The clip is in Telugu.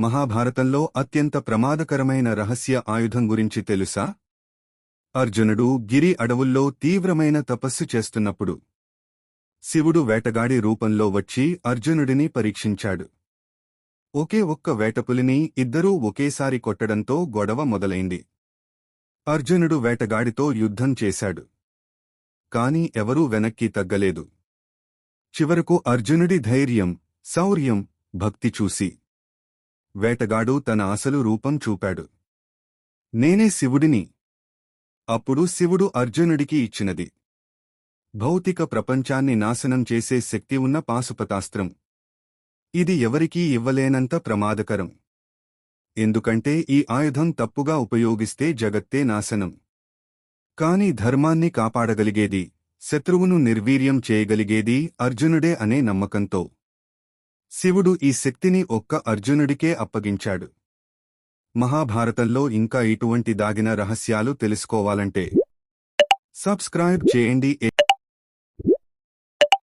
మహాభారతంలో అత్యంత ప్రమాదకరమైన రహస్య ఆయుధం గురించి తెలుసా? అర్జునుడు గిరి అడవుల్లో తీవ్రమైన తపస్సు చేస్తున్నప్పుడు శివుడు వేటగాడి రూపంలో వచ్చి అర్జునుడిని పరీక్షించాడు. ఒకే ఒక్క వేటపులిని ఇద్దరూ ఒకేసారి కొట్టడంతో గొడవ మొదలైంది. అర్జునుడు వేటగాడితో యుద్ధం చేశాడు. కాని ఎవరూ వెనక్కి తగ్గలేదు. చివరకు అర్జునుడి ధైర్యం, శౌర్యం, భక్తి చూసి వేటగాడు తన అసలు రూపం చూపాడు. నేనే శివుడిని. అప్పుడు శివుడు అర్జునుడికి ఇచ్చినది భౌతిక ప్రపంచాన్ని నాశనం చేసే శక్తి ఉన్న పాశుపతాస్త్రం. ఇది ఎవరికీ ఇవ్వలేనంత ప్రమాదకరం. ఎందుకంటే ఈ ఆయుధం తప్పుగా ఉపయోగిస్తే జగత్తే నాశనం. కాని ధర్మాన్ని కాపాడగలిగేది, శత్రువును నిర్వీర్యం చేయగలిగేది అర్జునుడే అనే నమ్మకంతో శివుడు ఈ శక్తిని ఒక్క అర్జునుడికే అప్పగించాడు. మహాభారతంలో ఇంకా ఇటువంటి దాగిన రహస్యాలు తెలుసుకోవాలంటే సబ్స్క్రైబ్ చేయండి.